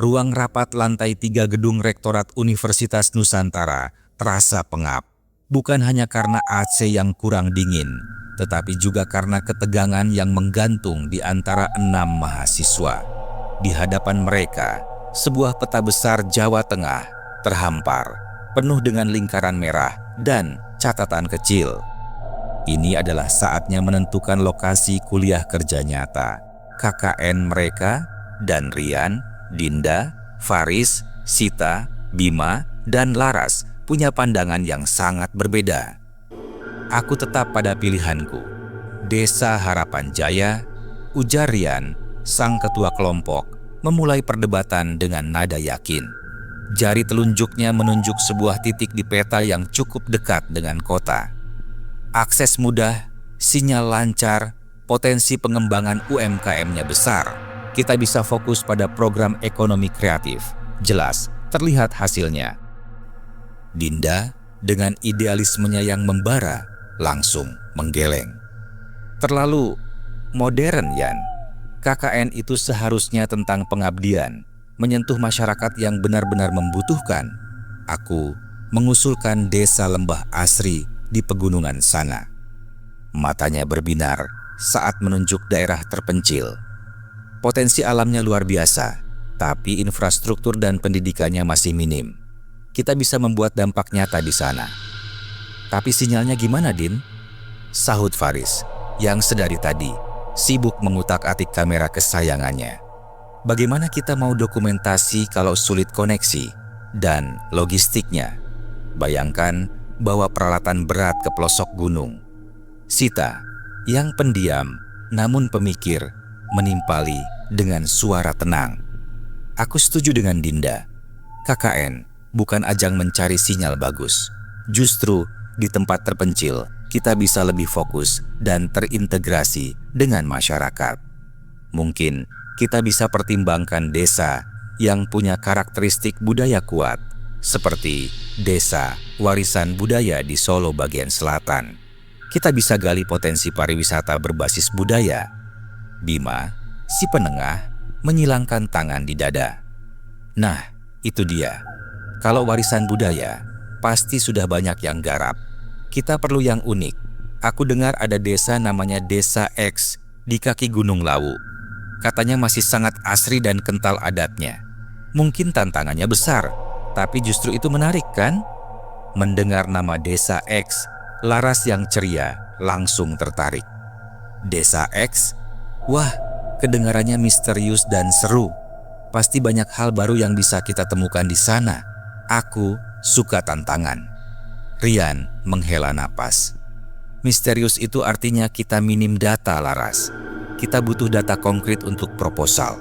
ruang rapat lantai 3 gedung Rektorat Universitas Nusantara terasa pengap. Bukan hanya karena AC yang kurang dingin, tetapi juga karena ketegangan yang menggantung di antara 6 mahasiswa. Di hadapan mereka, sebuah peta besar Jawa Tengah terhampar, penuh dengan lingkaran merah dan catatan kecil. Ini adalah saatnya menentukan lokasi kuliah kerja nyata. KKN mereka dan Rian, Dinda, Faris, Sita, Bima, dan Laras punya pandangan yang sangat berbeda. Aku tetap pada pilihanku. Desa Harapan Jaya, ujar Rian, sang ketua kelompok, memulai perdebatan dengan nada yakin. Jari telunjuknya menunjuk sebuah titik di peta yang cukup dekat dengan kota. Akses mudah, sinyal lancar, potensi pengembangan UMKM-nya besar. Kita bisa fokus pada program ekonomi kreatif. Jelas, terlihat hasilnya. Dinda, dengan idealismenya yang membara, langsung menggeleng. Terlalu modern, Yan. KKN itu seharusnya tentang pengabdian, menyentuh masyarakat yang benar-benar membutuhkan. Aku mengusulkan desa lembah asri di pegunungan sana. Matanya berbinar saat menunjuk daerah terpencil. Potensi alamnya luar biasa, tapi infrastruktur dan pendidikannya masih minim. Kita bisa membuat dampak nyata di sana. Tapi sinyalnya gimana, Din? Sahut Faris, yang sedari tadi sibuk mengutak-atik kamera kesayangannya. Bagaimana kita mau dokumentasi kalau sulit koneksi dan logistiknya? Bayangkan bawa peralatan berat ke pelosok gunung. Sita, yang pendiam namun pemikir, menimpali dengan suara tenang. Aku setuju dengan Dinda. KKN bukan ajang mencari sinyal bagus. Justru di tempat terpencil, kita bisa lebih fokus dan terintegrasi dengan masyarakat. Mungkin kita bisa pertimbangkan desa yang punya karakteristik budaya kuat, seperti Desa Warisan Budaya di Solo bagian selatan. Kita bisa gali potensi pariwisata berbasis budaya. Bima, si penengah, menyilangkan tangan di dada. Nah, itu dia. Kalau warisan budaya, pasti sudah banyak yang garap. Kita perlu yang unik. Aku dengar ada desa namanya Desa X di kaki Gunung Lawu. Katanya masih sangat asri dan kental adatnya. Mungkin tantangannya besar, tapi justru itu menarik, kan? Mendengar nama Desa X, Laras yang ceria langsung tertarik. Desa X? Wah, kedengarannya misterius dan seru. Pasti banyak hal baru yang bisa kita temukan di sana. Aku suka tantangan. Rian menghela napas. Misterius itu artinya kita minim data, Laras. Kita butuh data konkret untuk proposal.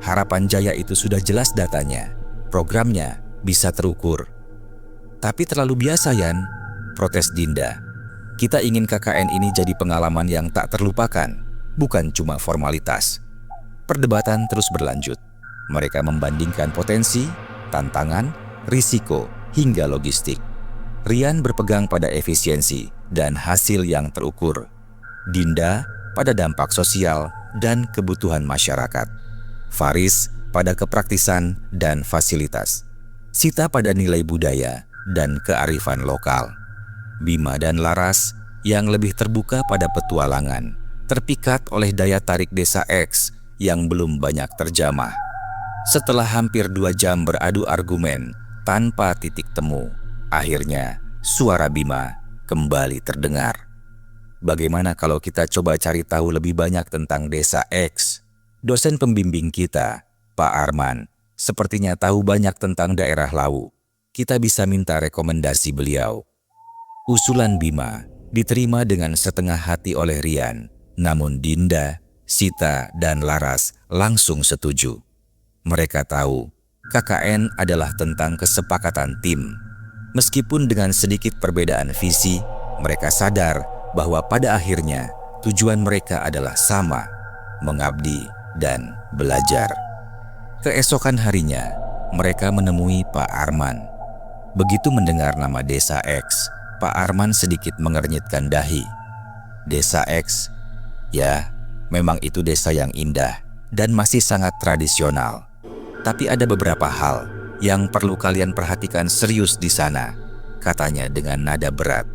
Harapan Jaya itu sudah jelas datanya. Programnya bisa terukur. Tapi terlalu biasa, Yan, protes Dinda. Kita ingin KKN ini jadi pengalaman yang tak terlupakan, bukan cuma formalitas. Perdebatan terus berlanjut. Mereka membandingkan potensi, tantangan, risiko, hingga logistik. Rian berpegang pada efisiensi dan hasil yang terukur. Dinda pada dampak sosial dan kebutuhan masyarakat. Faris pada kepraktisan dan fasilitas. Sita pada nilai budaya dan kearifan lokal. Bima dan Laras yang lebih terbuka pada petualangan, terpikat oleh daya tarik Desa X yang belum banyak terjamah. Setelah hampir 2 jam beradu argumen tanpa titik temu, akhirnya suara Bima kembali terdengar. Bagaimana kalau kita coba cari tahu lebih banyak tentang Desa X? Dosen pembimbing kita, Pak Arman, sepertinya tahu banyak tentang daerah Lawu. Kita bisa minta rekomendasi beliau. Usulan Bima diterima dengan setengah hati oleh Rian, namun Dinda, Sita, dan Laras langsung setuju. Mereka tahu KKN adalah tentang kesepakatan tim. Meskipun dengan sedikit perbedaan visi, mereka sadar bahwa pada akhirnya tujuan mereka adalah sama, mengabdi dan belajar. Keesokan harinya, mereka menemui Pak Arman. Begitu mendengar nama Desa X, Pak Arman sedikit mengernyitkan dahi. Desa X? Ya, memang itu desa yang indah dan masih sangat tradisional. Tapi ada beberapa hal yang perlu kalian perhatikan serius di sana, katanya dengan nada berat.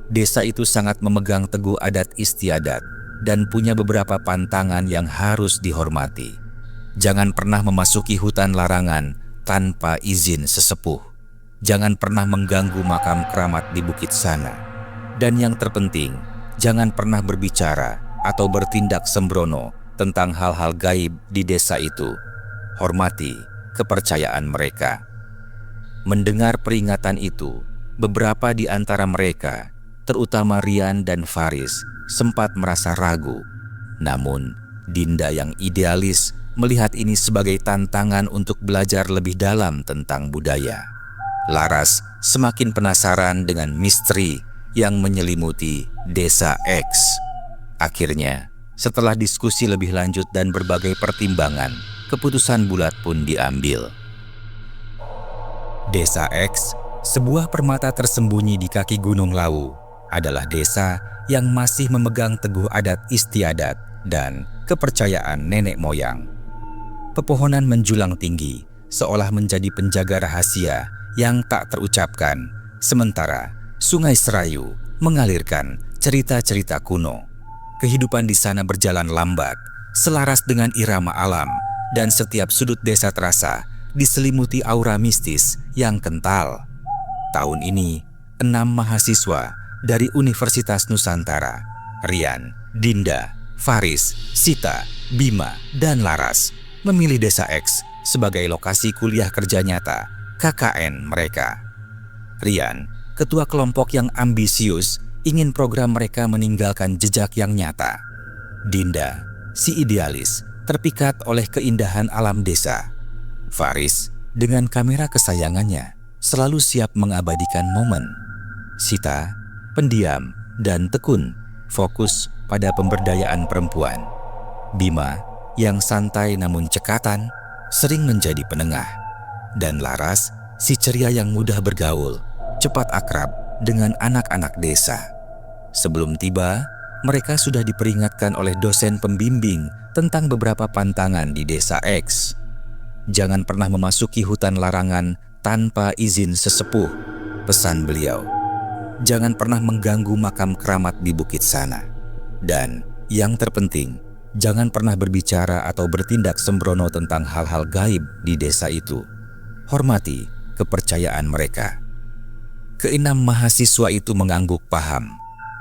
Desa itu sangat memegang teguh adat istiadat dan punya beberapa pantangan yang harus dihormati. Jangan pernah memasuki hutan larangan tanpa izin sesepuh. Jangan pernah mengganggu makam keramat di bukit sana. Dan yang terpenting, jangan pernah berbicara atau bertindak sembrono tentang hal-hal gaib di desa itu. Hormati kepercayaan mereka. Mendengar peringatan itu, beberapa di antara mereka, terutama Rian dan Faris, sempat merasa ragu. Namun, Dinda yang idealis melihat ini sebagai tantangan untuk belajar lebih dalam tentang budaya. Laras semakin penasaran dengan misteri yang menyelimuti Desa X. Akhirnya, setelah diskusi lebih lanjut dan berbagai pertimbangan, keputusan bulat pun diambil. Desa X, sebuah permata tersembunyi di kaki Gunung Lawu, adalah desa yang masih memegang teguh adat istiadat dan kepercayaan nenek moyang. Pepohonan menjulang tinggi, seolah menjadi penjaga rahasia yang tak terucapkan, sementara Sungai Serayu mengalirkan cerita-cerita kuno. Kehidupan di sana berjalan lambat, selaras dengan irama alam, dan setiap sudut desa terasa diselimuti aura mistis yang kental. Tahun ini, 6 mahasiswa dari Universitas Nusantara, Rian, Dinda, Faris, Sita, Bima, dan Laras, memilih Desa X sebagai lokasi kuliah kerja nyata KKN mereka. Rian, ketua kelompok yang ambisius, ingin program mereka meninggalkan jejak yang nyata. Dinda, si idealis, terpikat oleh keindahan alam desa. Faris, dengan kamera kesayangannya, selalu siap mengabadikan momen. Sita, pendiam dan tekun, fokus pada pemberdayaan perempuan. Bima, yang santai namun cekatan, sering menjadi penengah. Dan Laras, si ceria yang mudah bergaul, cepat akrab dengan anak-anak desa. Sebelum tiba, mereka sudah diperingatkan oleh dosen pembimbing tentang beberapa pantangan di Desa X. Jangan pernah memasuki hutan larangan tanpa izin sesepuh, pesan beliau. Jangan pernah mengganggu makam keramat di bukit sana. Dan yang terpenting, jangan pernah berbicara atau bertindak sembrono tentang hal-hal gaib di desa itu. Hormati kepercayaan mereka. Keenam mahasiswa itu mengangguk paham,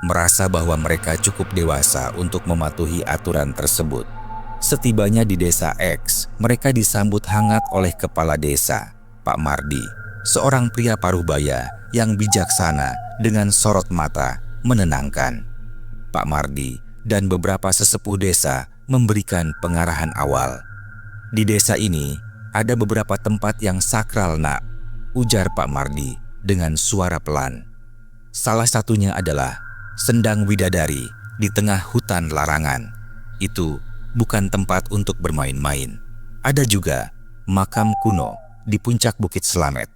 merasa bahwa mereka cukup dewasa untuk mematuhi aturan tersebut. Setibanya di Desa X, mereka disambut hangat oleh kepala desa, Pak Mardi, seorang pria parubaya yang bijaksana dengan sorot mata menenangkan. Pak Mardi dan beberapa sesepuh desa memberikan pengarahan awal. Di desa ini ada beberapa tempat yang sakral, nak, ujar Pak Mardi dengan suara pelan. Salah satunya adalah Sendang Widadari di tengah hutan larangan. Itu bukan tempat untuk bermain-main. Ada juga makam kuno di puncak Bukit Slamet.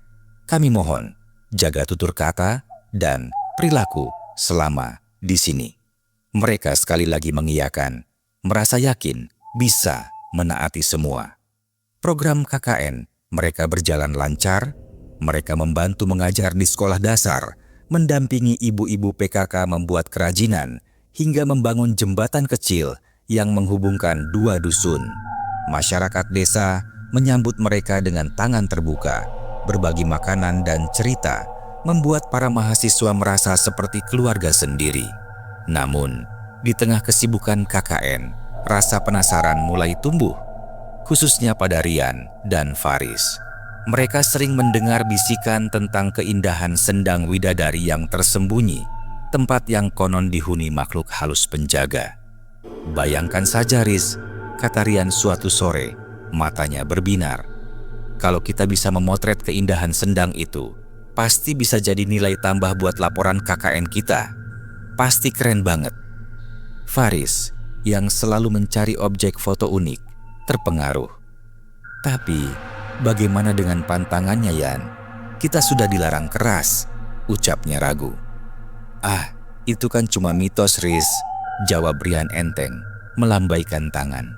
Kami mohon jaga tutur kata dan perilaku selama di sini. Mereka sekali lagi mengiyakan, merasa yakin bisa menaati semua. Program KKN mereka berjalan lancar. Mereka membantu mengajar di sekolah dasar, mendampingi ibu-ibu PKK membuat kerajinan, hingga membangun jembatan kecil yang menghubungkan dua dusun. Masyarakat desa menyambut mereka dengan tangan terbuka, berbagi makanan dan cerita, membuat para mahasiswa merasa seperti keluarga sendiri. Namun, di tengah kesibukan KKN, rasa penasaran mulai tumbuh, khususnya pada Rian dan Faris. Mereka sering mendengar bisikan tentang keindahan Sendang Widadari yang tersembunyi, tempat yang konon dihuni makhluk halus penjaga. Bayangkan saja, Riz, kata Rian suatu sore, matanya berbinar. Kalau kita bisa memotret keindahan Sendang itu, pasti bisa jadi nilai tambah buat laporan KKN kita. Pasti keren banget. Faris, yang selalu mencari objek foto unik, terpengaruh. Tapi, bagaimana dengan pantangannya, Yan? Kita sudah dilarang keras, ucapnya ragu. Ah, itu kan cuma mitos, Riz, jawab Rian enteng, melambaikan tangan.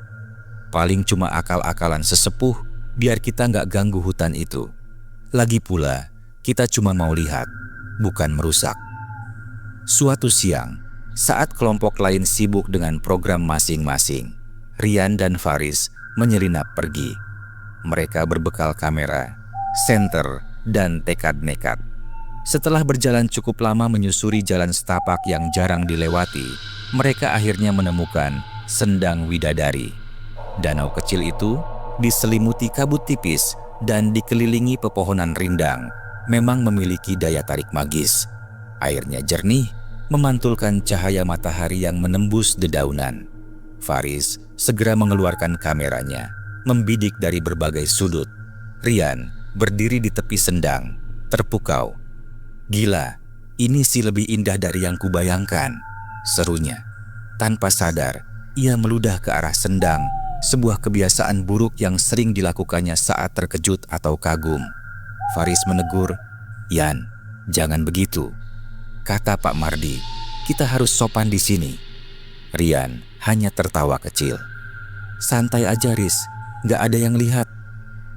Paling cuma akal-akalan sesepuh biar kita nggak ganggu hutan itu. Lagi pula, kita cuma mau lihat, bukan merusak. Suatu siang, saat kelompok lain sibuk dengan program masing-masing, Rian dan Faris menyelinap pergi. Mereka berbekal kamera, senter, dan tekad nekat. Setelah berjalan cukup lama menyusuri jalan setapak yang jarang dilewati, mereka akhirnya menemukan Sendang Widadari. Danau kecil itu diselimuti kabut tipis dan dikelilingi pepohonan rindang, memang memiliki daya tarik magis. Airnya jernih, memantulkan cahaya matahari yang menembus dedaunan. Faris segera mengeluarkan kameranya, membidik dari berbagai sudut. Rian berdiri di tepi sendang, terpukau. "Gila, ini sih lebih indah dari yang kubayangkan," serunya. Tanpa sadar, ia meludah ke arah sendang, sebuah kebiasaan buruk yang sering dilakukannya saat terkejut atau kagum. Faris menegur, "Yan, jangan begitu," kata Pak Mardi. "Kita harus sopan di sini." Rian hanya tertawa kecil. "Santai aja, Riz, gak ada yang lihat."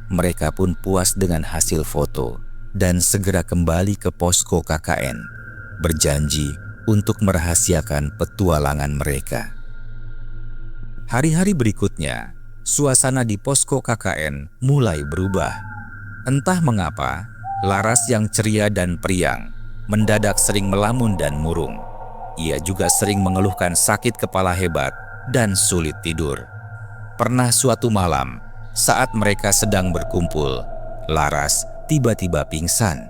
Mereka pun puas dengan hasil foto dan segera kembali ke posko KKN, berjanji untuk merahasiakan petualangan mereka. Hari-hari berikutnya, suasana di posko KKN mulai berubah. Entah mengapa, Laras yang ceria dan periang mendadak sering melamun dan murung. Ia juga sering mengeluhkan sakit kepala hebat dan sulit tidur. Pernah suatu malam, saat mereka sedang berkumpul, Laras tiba-tiba pingsan.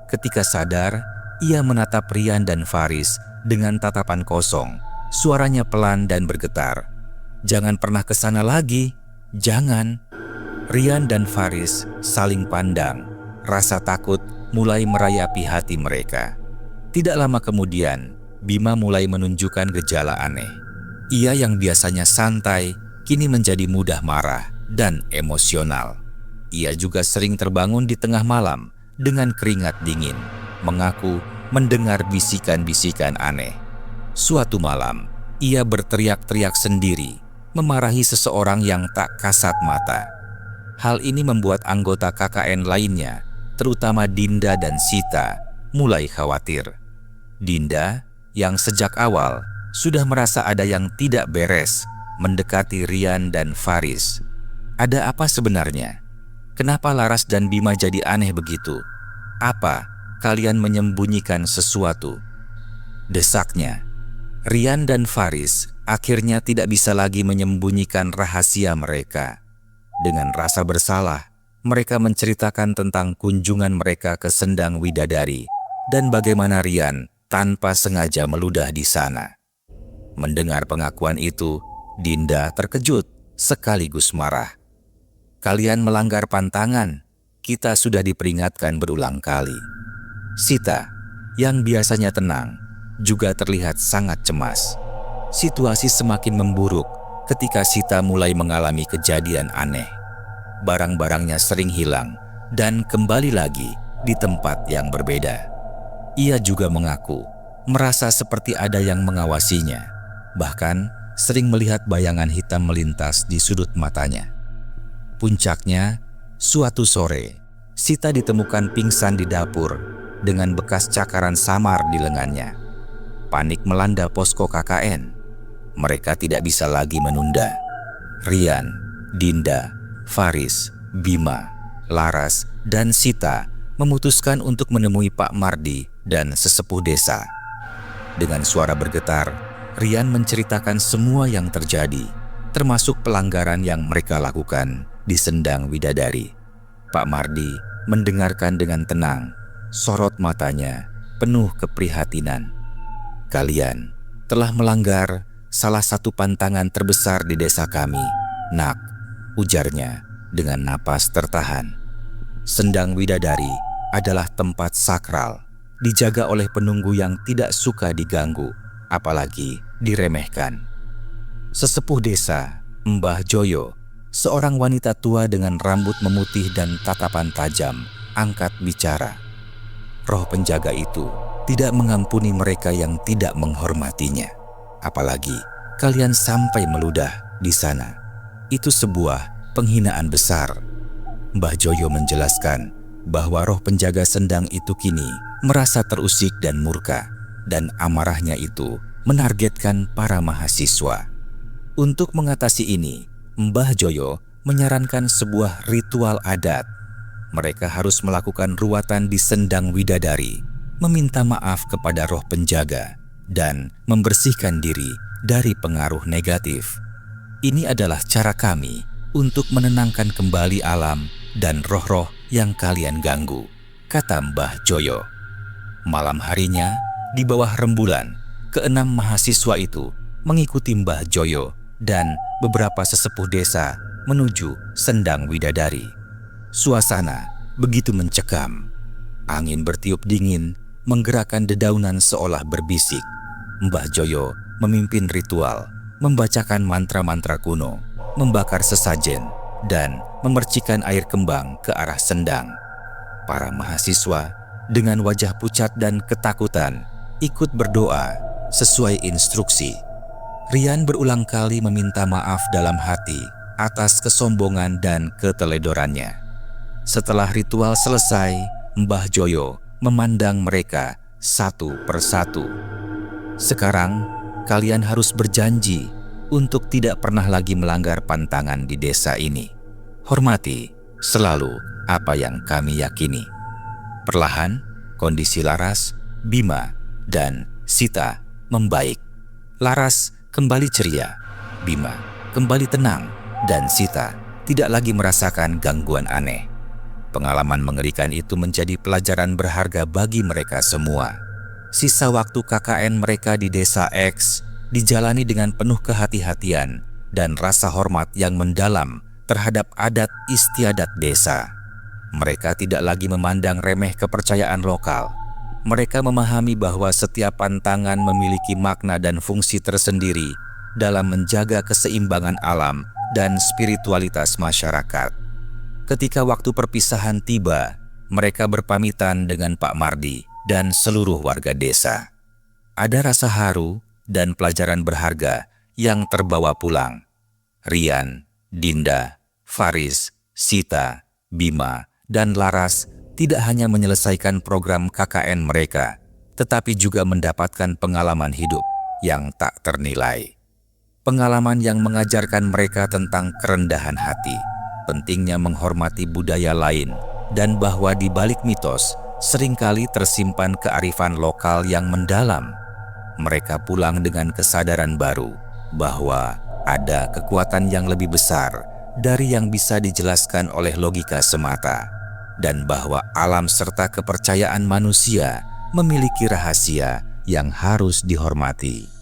Ketika sadar, ia menatap Rian dan Faris dengan tatapan kosong. Suaranya pelan dan bergetar. "Jangan pernah ke sana lagi, jangan." Rian dan Faris saling pandang. Rasa takut mulai merayapi hati mereka. Tidak lama kemudian, Bima mulai menunjukkan gejala aneh. Ia yang biasanya santai, kini menjadi mudah marah dan emosional. Ia juga sering terbangun di tengah malam dengan keringat dingin, mengaku mendengar bisikan-bisikan aneh. Suatu malam, ia berteriak-teriak sendiri, memarahi seseorang yang tak kasat mata. Hal ini membuat anggota KKN lainnya, terutama Dinda dan Sita, mulai khawatir. Dinda, yang sejak awal sudah merasa ada yang tidak beres, mendekati Rian dan Faris. "Ada apa sebenarnya? Kenapa Laras dan Bima jadi aneh begitu? Apa kalian menyembunyikan sesuatu?" desaknya. Rian dan Faris akhirnya tidak bisa lagi menyembunyikan rahasia mereka. Dengan rasa bersalah, mereka menceritakan tentang kunjungan mereka ke Sendang Widadari dan bagaimana Rian tanpa sengaja meludah di sana. Mendengar pengakuan itu, Dinda terkejut sekaligus marah. "Kalian melanggar pantangan, kita sudah diperingatkan berulang kali." Sita, yang biasanya tenang, juga terlihat sangat cemas. Situasi semakin memburuk ketika Sita mulai mengalami kejadian aneh. Barang-barangnya sering hilang dan kembali lagi di tempat yang berbeda. Ia juga mengaku merasa seperti ada yang mengawasinya, bahkan sering melihat bayangan hitam melintas di sudut matanya. Puncaknya, suatu sore, Sita ditemukan pingsan di dapur dengan bekas cakaran samar di lengannya. Panik melanda posko KKN. Mereka tidak bisa lagi menunda. Rian, Dinda, Faris, Bima, Laras, dan Sita memutuskan untuk menemui Pak Mardi dan sesepuh desa. Dengan suara bergetar, Rian menceritakan semua yang terjadi, termasuk pelanggaran yang mereka lakukan di Sendang Widadari. Pak Mardi mendengarkan dengan tenang, sorot matanya penuh keprihatinan. "Kalian telah melanggar salah satu pantangan terbesar di desa kami, Nak," ujarnya dengan napas tertahan. Sendang Widadari adalah tempat sakral, dijaga oleh penunggu yang tidak suka diganggu, apalagi diremehkan. Sesepuh desa, Mbah Joyo, seorang wanita tua dengan rambut memutih dan tatapan tajam, angkat bicara. "Roh penjaga itu tidak mengampuni mereka yang tidak menghormatinya. Apalagi kalian sampai meludah di sana. Itu sebuah penghinaan besar." Mbah Joyo menjelaskan bahwa roh penjaga sendang itu kini merasa terusik dan murka, dan amarahnya itu menargetkan para mahasiswa. Untuk mengatasi ini, Mbah Joyo menyarankan sebuah ritual adat. Mereka harus melakukan ruatan di sendang widadari, meminta maaf kepada roh penjaga, dan membersihkan diri dari pengaruh negatif. Ini adalah cara kami untuk menenangkan kembali alam dan roh-roh yang kalian ganggu, kata Mbah Joyo. Malam harinya, di bawah rembulan, keenam mahasiswa itu mengikuti Mbah Joyo dan beberapa sesepuh desa menuju sendang widadari. Suasana begitu mencekam. Angin bertiup dingin, menggerakkan dedaunan seolah berbisik. Mbah Joyo memimpin ritual, membacakan mantra-mantra kuno, membakar sesajen, dan memercikan air kembang ke arah sendang. Para mahasiswa dengan wajah pucat dan ketakutan ikut berdoa sesuai instruksi. Rian berulang kali meminta maaf dalam hati atas kesombongan dan keteledorannya. Setelah ritual selesai, Mbah Joyo memandang mereka satu persatu. Sekarang, kalian harus berjanji untuk tidak pernah lagi melanggar pantangan di desa ini. Hormati selalu apa yang kami yakini. Perlahan, kondisi Laras, Bima, dan Sita membaik. Laras kembali ceria, Bima kembali tenang, dan Sita tidak lagi merasakan gangguan aneh. Pengalaman mengerikan itu menjadi pelajaran berharga bagi mereka semua. Sisa waktu KKN mereka di Desa X dijalani dengan penuh kehati-hatian dan rasa hormat yang mendalam terhadap adat istiadat desa. Mereka tidak lagi memandang remeh kepercayaan lokal. Mereka memahami bahwa setiap pantangan memiliki makna dan fungsi tersendiri dalam menjaga keseimbangan alam dan spiritualitas masyarakat. Ketika waktu perpisahan tiba, mereka berpamitan dengan Pak Mardi dan seluruh warga desa. Ada rasa haru dan pelajaran berharga yang terbawa pulang. Rian, Dinda, Faris, Sita, Bima, dan Laras tidak hanya menyelesaikan program KKN mereka, tetapi juga mendapatkan pengalaman hidup yang tak ternilai. Pengalaman yang mengajarkan mereka tentang kerendahan hati, pentingnya menghormati budaya lain, dan bahwa di balik mitos seringkali tersimpan kearifan lokal yang mendalam. Mereka pulang dengan kesadaran baru bahwa ada kekuatan yang lebih besar dari yang bisa dijelaskan oleh logika semata, dan bahwa alam serta kepercayaan manusia memiliki rahasia yang harus dihormati.